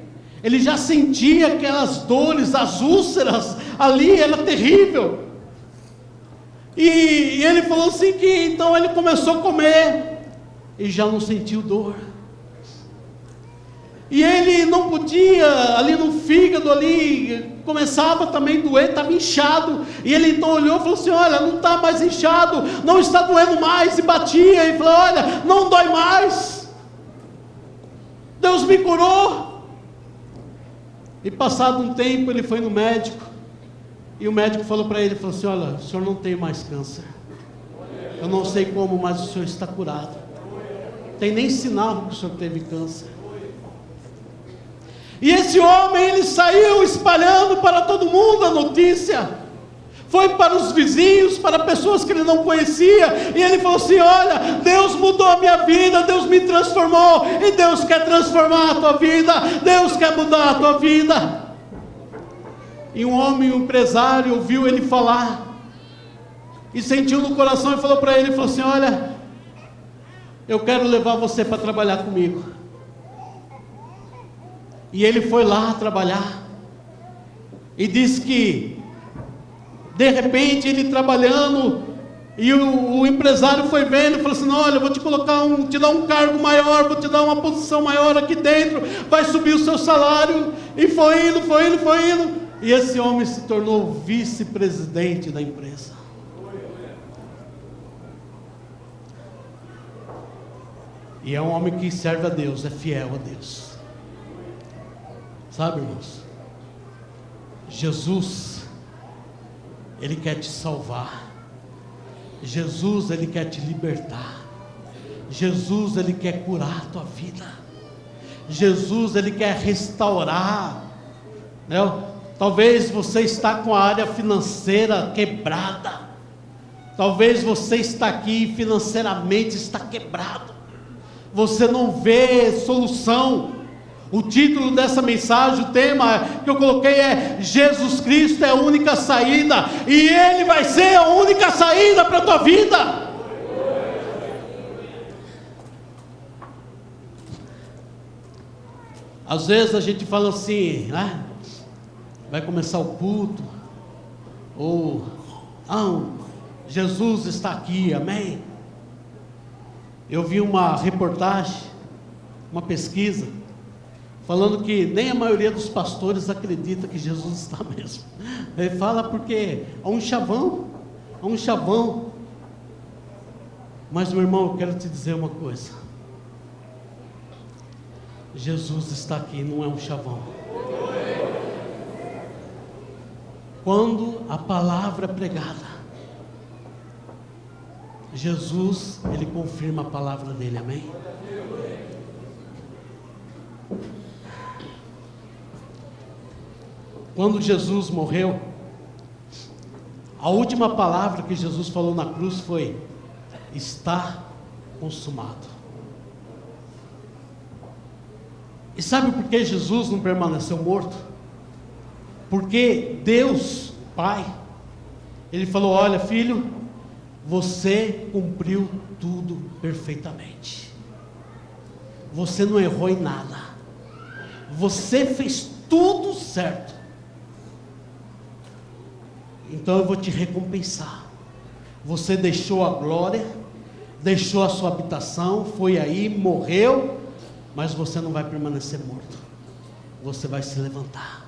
ele já sentia aquelas dores, as úlceras ali, era terrível. E ele falou assim que então ele começou a comer, e já não sentiu dor. E ele não podia, ali no fígado, ali, começava também a doer, estava inchado. E ele então olhou e falou assim: olha, não está mais inchado, não está doendo mais. E batia e falou: olha, não dói mais. Deus me curou. E passado um tempo ele foi no médico. E o médico falou para ele, falou assim: olha, o senhor não tem mais câncer. Eu não sei como, mas o senhor está curado. Tem nem sinal que o senhor teve câncer. E esse homem, ele saiu espalhando para todo mundo a notícia. Foi para os vizinhos, para pessoas que ele não conhecia. E ele falou assim: olha, Deus mudou a minha vida, Deus me transformou. E Deus quer transformar a tua vida, Deus quer mudar a tua vida. E um homem, um empresário, ouviu ele falar. E sentiu no coração e falou para ele, falou assim: olha, eu quero levar você para trabalhar comigo. E ele foi lá trabalhar. E disse que, de repente, ele trabalhando, e o empresário foi vendo e falou assim: olha, eu vou te colocar te dar um cargo maior, vou te dar uma posição maior aqui dentro, vai subir o seu salário. E foi indo. E esse homem se tornou vice-presidente da empresa. E é um homem que serve a Deus, é fiel a Deus. Sabe, irmãos? Jesus, Ele quer te salvar. Jesus, Ele quer te libertar. Jesus, Ele quer curar a tua vida. Jesus, Ele quer restaurar, né? Talvez você está com a área financeira quebrada. Talvez você está aqui financeiramente está quebrado. Você não vê solução. O título dessa mensagem, o tema que eu coloquei é: Jesus Cristo é a única saída. E Ele vai ser a única saída para a tua vida. Às vezes a gente fala assim, né? Vai começar o culto, ou Jesus está aqui, amém? Eu vi uma reportagem, uma pesquisa, falando que nem a maioria dos pastores acredita que Jesus está mesmo. Ele fala porque há um chavão. Mas, meu irmão, eu quero te dizer uma coisa: Jesus está aqui, não é um chavão. Quando a palavra é pregada, Jesus, Ele confirma a palavra dele, amém? Quando Jesus morreu, a última palavra que Jesus falou na cruz foi: está consumado. E sabe por que Jesus não permaneceu morto? Porque Deus, Pai, Ele falou: olha, filho, você cumpriu tudo perfeitamente. Você não errou em nada. Você fez tudo certo. Então eu vou te recompensar. Você deixou a glória, deixou a sua habitação, foi aí, morreu, mas você não vai permanecer morto. Você vai se levantar.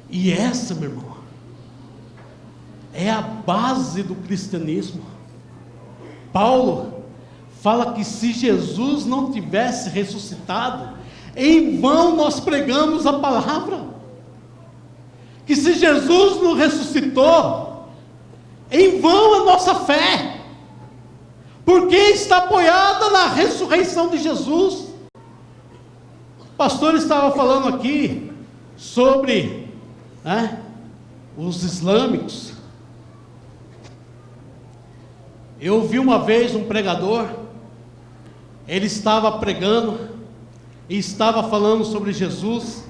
E essa, meu irmão, é a base do cristianismo. Paulo fala que se Jesus não tivesse ressuscitado, em vão nós pregamos a palavra. Que se Jesus não ressuscitou, em vão a nossa fé, porque está apoiada na ressurreição de Jesus. O pastor estava falando aqui sobre os islâmicos. Eu ouvi uma vez um pregador, ele estava pregando e estava falando sobre Jesus,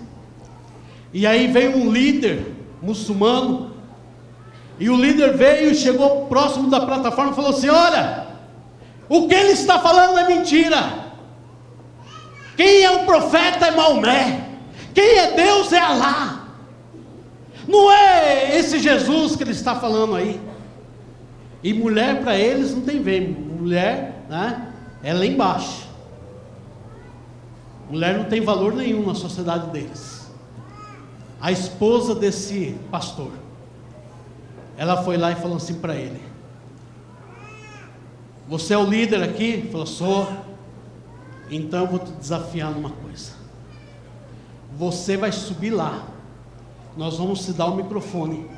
e aí veio um líder muçulmano, e o líder veio e chegou próximo da plataforma e falou assim: olha, o que ele está falando é mentira. Quem é o profeta é Maomé, quem é Deus é Alá. Não é esse Jesus que ele está falando aí. E mulher para eles não tem ver, mulher, né, é lá embaixo. Mulher não tem valor nenhum na sociedade deles. A esposa desse pastor, ela foi lá e falou assim para ele: você é o líder aqui? Ele falou: sou. Então eu vou te desafiar numa coisa. Você vai subir lá, nós vamos te dar o microfone,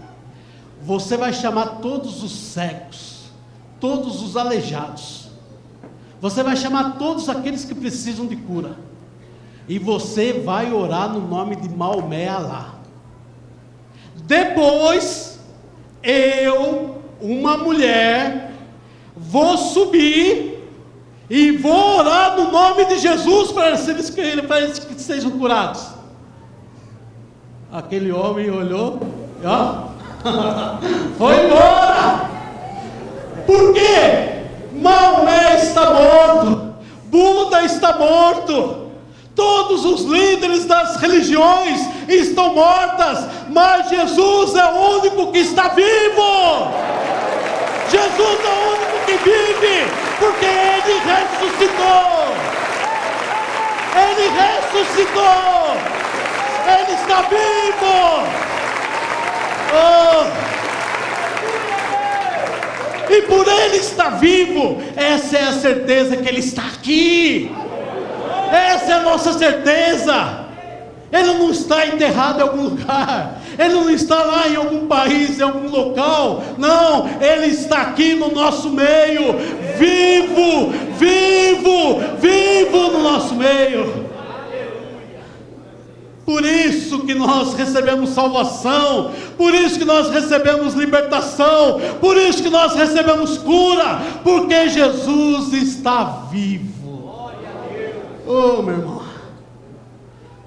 você vai chamar todos os cegos, todos os aleijados, você vai chamar todos aqueles que precisam de cura, e você vai orar no nome de Maomé Alá. Depois, eu, uma mulher, vou subir e vou orar no nome de Jesus para eles que sejam curados. Aquele homem olhou e foi embora. Por quê? Maomé está morto, Buda está morto, todos os líderes das religiões estão mortas, mas Jesus é o único que está vivo. Jesus é o único que vive, porque Ele ressuscitou. Ele ressuscitou. Ele está vivo. E por Ele estar vivo, essa é a certeza que Ele está aqui. Essa é a nossa certeza. Ele não está enterrado em algum lugar, Ele não está lá em algum país, em algum local, não, Ele está aqui no nosso meio, vivo, vivo, vivo no nosso meio. Por isso que nós recebemos salvação, por isso que nós recebemos libertação, por isso que nós recebemos cura, porque Jesus está vivo. Oh, meu irmão,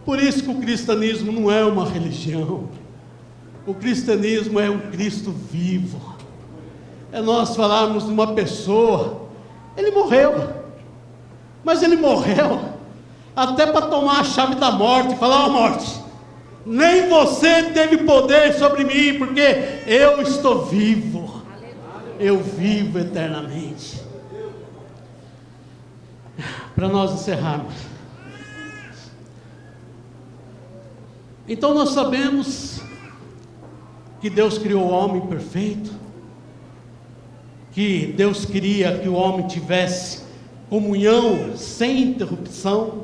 por isso que o cristianismo não é uma religião, o cristianismo é um Cristo vivo. É nós falarmos de uma pessoa, ele morreu, mas ele morreu até para tomar a chave da morte e falar: ó morte, nem você teve poder sobre mim, porque eu estou vivo, eu vivo eternamente. Para nós encerrarmos, então nós sabemos que Deus criou o homem perfeito, que Deus queria que o homem tivesse comunhão sem interrupção,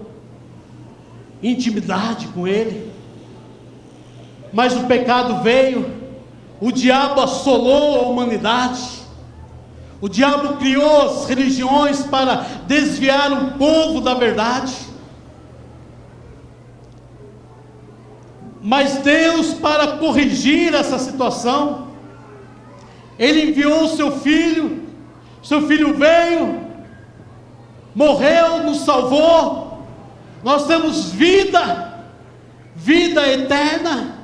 intimidade com Ele, mas o pecado veio, o diabo assolou a humanidade, o diabo criou as religiões para desviar o povo da verdade, mas Deus, para corrigir essa situação, Ele enviou o seu filho veio, morreu, nos salvou, nós temos vida eterna,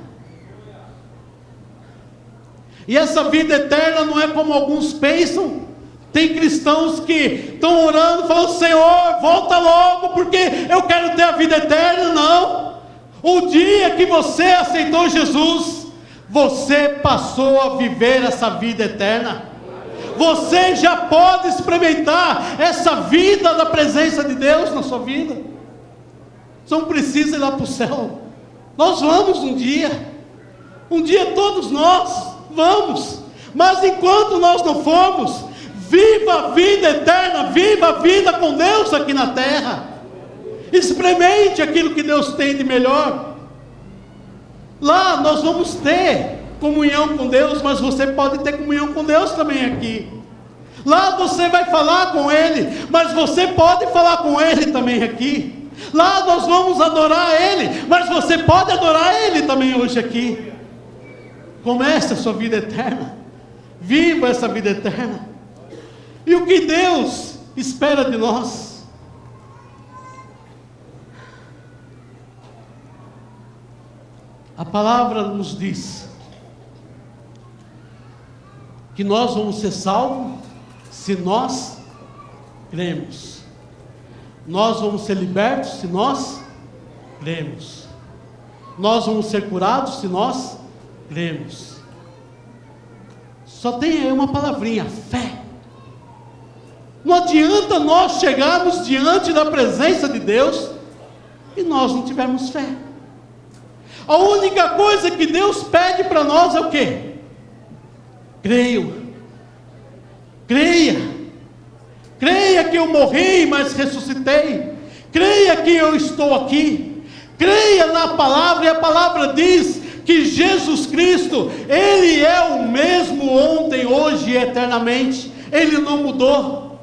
e essa vida eterna não é como alguns pensam. Tem cristãos que estão orando, falando: Senhor, volta logo, porque eu quero ter a vida eterna. Não, o dia que você aceitou Jesus, você passou a viver essa vida eterna, você já pode experimentar essa vida da presença de Deus na sua vida. Você não precisa ir lá para o céu, nós vamos um dia todos nós vamos, mas enquanto nós não formos, viva a vida eterna, viva a vida com Deus aqui na terra, experimente aquilo que Deus tem de melhor. Lá nós vamos ter comunhão com Deus, mas você pode ter comunhão com Deus também aqui. Lá você vai falar com Ele, mas você pode falar com Ele também aqui. Lá nós vamos adorar Ele, mas você pode adorar Ele também hoje aqui. Comece a sua vida eterna, viva essa vida eterna. E o que Deus espera de nós? A palavra nos diz que nós vamos ser salvos se nós cremos. Nós vamos ser libertos se nós cremos. Nós vamos ser curados se nós cremos. Só tem aí uma palavrinha: fé. Não adianta nós chegarmos diante da presença de Deus e nós não tivermos fé. A única coisa que Deus pede para nós é o quê? Creio. Creia. Creia que eu morri, mas ressuscitei. Creia que eu estou aqui. Creia na palavra, e a palavra diz que Jesus Cristo, Ele é o mesmo ontem, hoje e eternamente. Ele não mudou.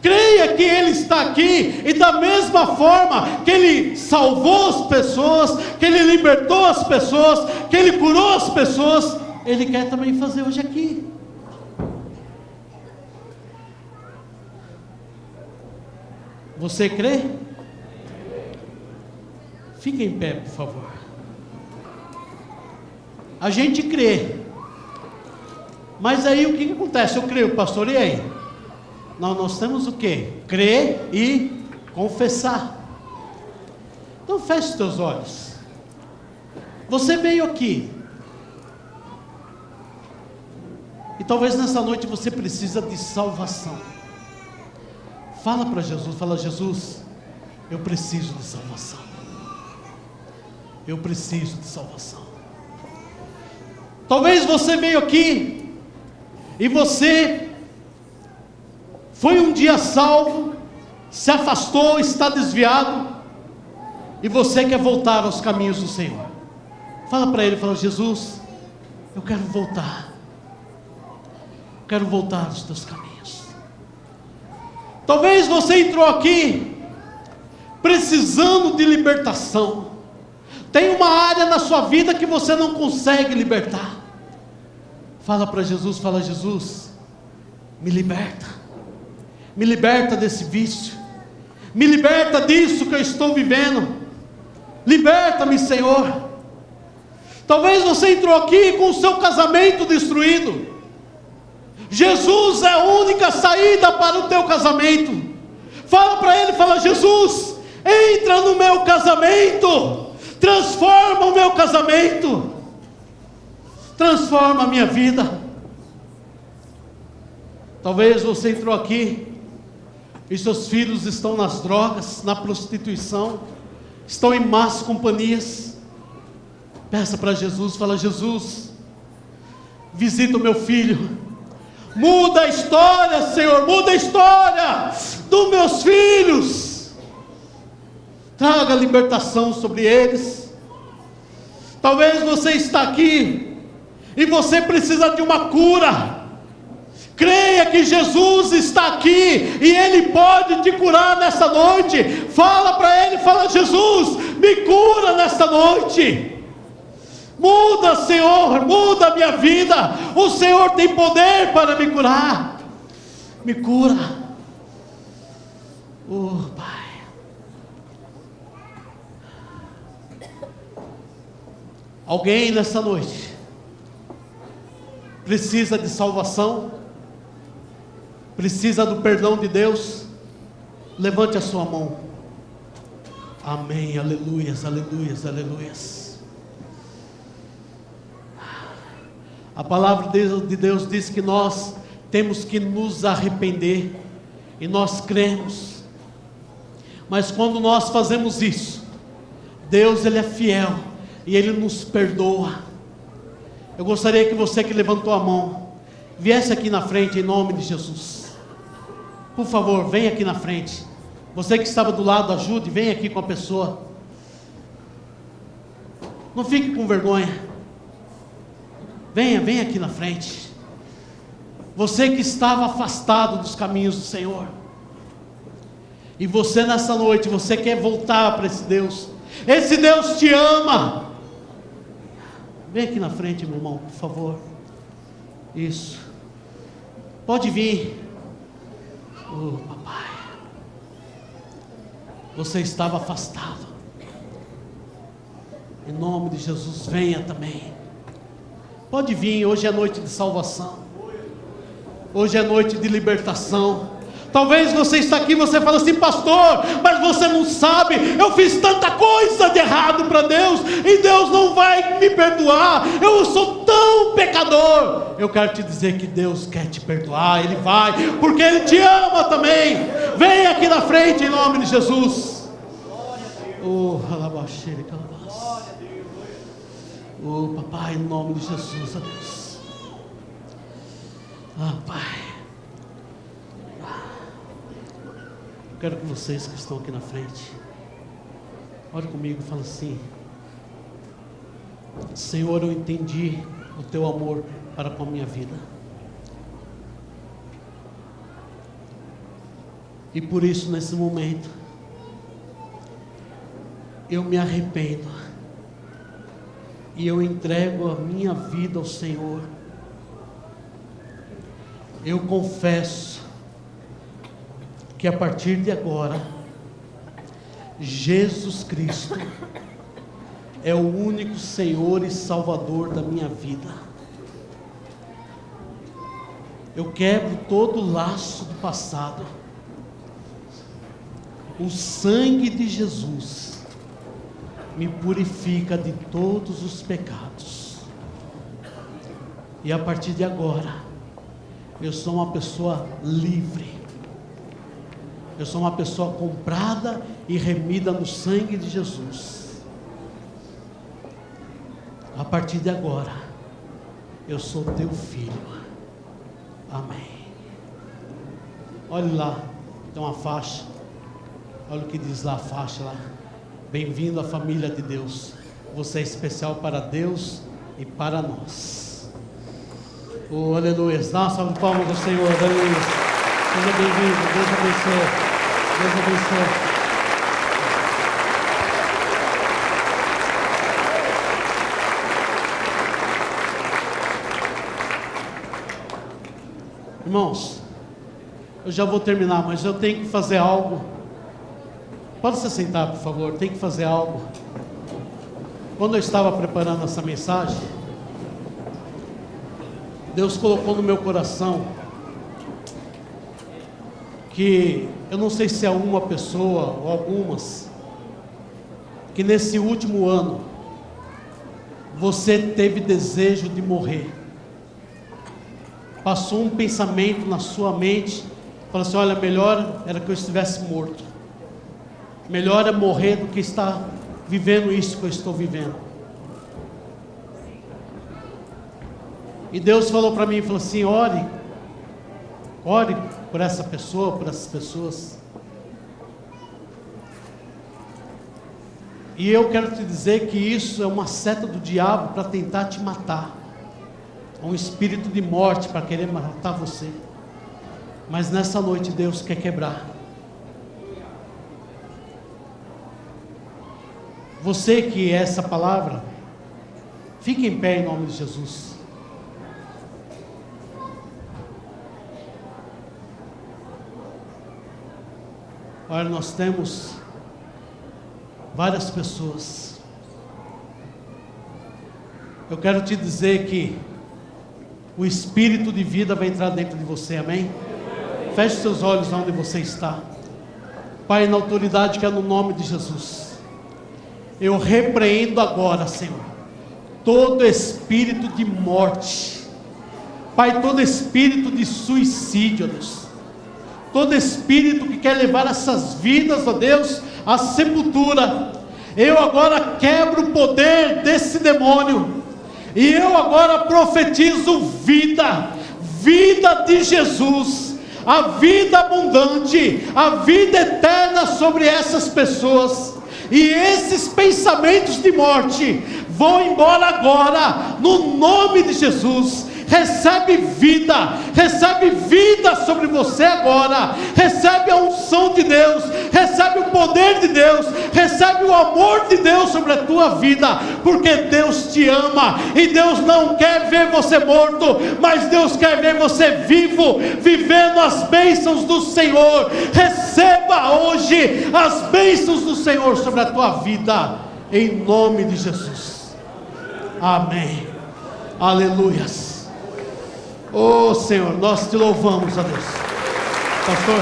Creia que Ele está aqui, e da mesma forma que Ele salvou as pessoas, que Ele libertou as pessoas, que Ele curou as pessoas, Ele quer também fazer hoje aqui. Você crê? Fica em pé, por favor. A gente crê, mas aí o que acontece? Eu creio, pastor, e aí? Nós temos o quê? Crer e confessar. Então feche os teus olhos. Você veio aqui, e talvez nessa noite você precisa de salvação. Fala para Jesus, fala: Jesus, eu preciso de salvação. Eu preciso de salvação. Talvez você veio aqui e você foi um dia salvo, se afastou, está desviado, e você quer voltar aos caminhos do Senhor. Fala para Ele, fala: Jesus, eu quero voltar. Quero voltar aos teus caminhos. Talvez você entrou aqui precisando de libertação. Tem uma área na sua vida que você não consegue libertar. Fala para Jesus, fala: Jesus, me liberta. Me liberta desse vício. Me liberta disso que eu estou vivendo. Liberta-me, Senhor. Talvez você entrou aqui com o seu casamento destruído. Jesus é a única saída para o teu casamento. Fala para Ele, fala: Jesus, entra no meu casamento, transforma o meu casamento, transforma a minha vida. Talvez você entrou aqui e seus filhos estão nas drogas, na prostituição, estão em más companhias. Peça para Jesus, fala: Jesus, visita o meu filho. Muda a história, Senhor, muda a história dos meus filhos. Traga libertação sobre eles. Talvez você está aqui e você precisa de uma cura. Creia que Jesus está aqui e Ele pode te curar nessa noite. Fala para Ele, fala: Jesus, me cura nesta noite. Muda, Senhor, muda a minha vida. O Senhor tem poder para me curar. Me cura. Oh, Pai. Alguém nessa noite precisa de salvação? Precisa do perdão de Deus? Levante a sua mão. Amém, aleluias, aleluias, aleluias. A palavra de Deus diz que nós temos que nos arrepender, e nós cremos, mas quando nós fazemos isso, Deus Ele é fiel, e Ele nos perdoa. Eu gostaria que você que levantou a mão, viesse aqui na frente em nome de Jesus. Por favor, venha aqui na frente. Você que estava do lado, ajude, venha aqui com a pessoa. Não fique com vergonha. Venha aqui na frente. Você que estava afastado dos caminhos do Senhor, e você nessa noite, você quer voltar para esse Deus. Esse Deus te ama. Vem aqui na frente, meu irmão, por favor. Isso. Pode vir. Oh, papai. Você estava afastado. Em nome de Jesus, venha também. Pode vir, hoje é noite de salvação. Hoje é noite de libertação. Talvez você está aqui e você fala assim: pastor, mas você não sabe, eu fiz tanta coisa de errado para Deus, e Deus não vai me perdoar, eu sou tão pecador. Eu quero te dizer que Deus quer te perdoar, Ele vai, porque Ele te ama também. Vem aqui na frente em nome de Jesus. Oh, alabaxere, calabás. Oh, papai, em nome de Jesus, ó Deus. Ah, Pai. Eu quero que vocês que estão aqui na frente, ore comigo e fala assim: Senhor, eu entendi o teu amor para com a minha vida. E por isso, nesse momento, eu me arrependo. E eu entrego a minha vida ao Senhor. Eu confesso que a partir de agora, Jesus Cristo é o único Senhor e Salvador da minha vida. Eu quebro todo o laço do passado. O sangue de Jesus me purifica de todos os pecados. E a partir de agora, eu sou uma pessoa livre. Eu sou uma pessoa comprada e remida no sangue de Jesus. A partir de agora, eu sou teu filho. Amém. Olhe lá, tem uma faixa. Olha o que diz lá a faixa lá. Bem-vindo à família de Deus. Você é especial para Deus e para nós. Oh, aleluia. Dá uma salva de palmas ao Senhor. Aleluia. Seja bem-vindo. Deus abençoe. Deus abençoe. Irmãos, eu já vou terminar, mas eu tenho que fazer algo. Pode se sentar, por favor. Tem que fazer algo. Quando eu estava preparando essa mensagem, Deus colocou no meu coração que eu não sei se é uma pessoa ou algumas, que nesse último ano você teve desejo de morrer. Passou um pensamento na sua mente, falou assim: olha, melhor era que eu estivesse morto. Melhor é morrer do que estar vivendo isso que eu estou vivendo. E Deus falou para mim, falou assim: ore por essa pessoa, por essas pessoas. E eu quero te dizer que isso é uma seta do diabo para tentar te matar. É um espírito de morte para querer matar você. Mas nessa noite Deus quer quebrar. Você que é essa palavra, fique em pé em nome de Jesus. Olha, nós temos várias pessoas. Eu quero te dizer que o espírito de vida vai entrar dentro de você, amém? Feche seus olhos onde você está. Pai, na autoridade que é no nome de Jesus, eu repreendo agora, Senhor, todo espírito de morte, Pai, todo espírito de suicídio, ó Deus, todo espírito que quer levar essas vidas, ó Deus, à sepultura, eu agora quebro o poder desse demônio, e eu agora profetizo vida de Jesus, a vida abundante, a vida eterna sobre essas pessoas. E esses pensamentos de morte vão embora agora, no nome de Jesus. Recebe vida sobre você agora. Recebe a unção de Deus, recebe o poder de Deus, recebe o amor de Deus sobre a tua vida, porque Deus te ama, e Deus não quer ver você morto, mas Deus quer ver você vivo, vivendo as bênçãos do Senhor. Receba hoje as bênçãos do Senhor sobre a tua vida, em nome de Jesus. Amém. Aleluias. Oh Senhor, nós te louvamos, ó Deus. Pastor.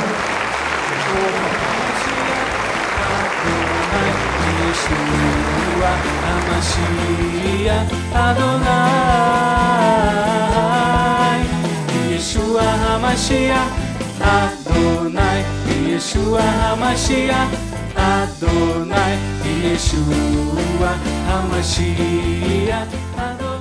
Adonai, Yeshua HaMashiach Adonai, Yeshua HaMashiach Adonai.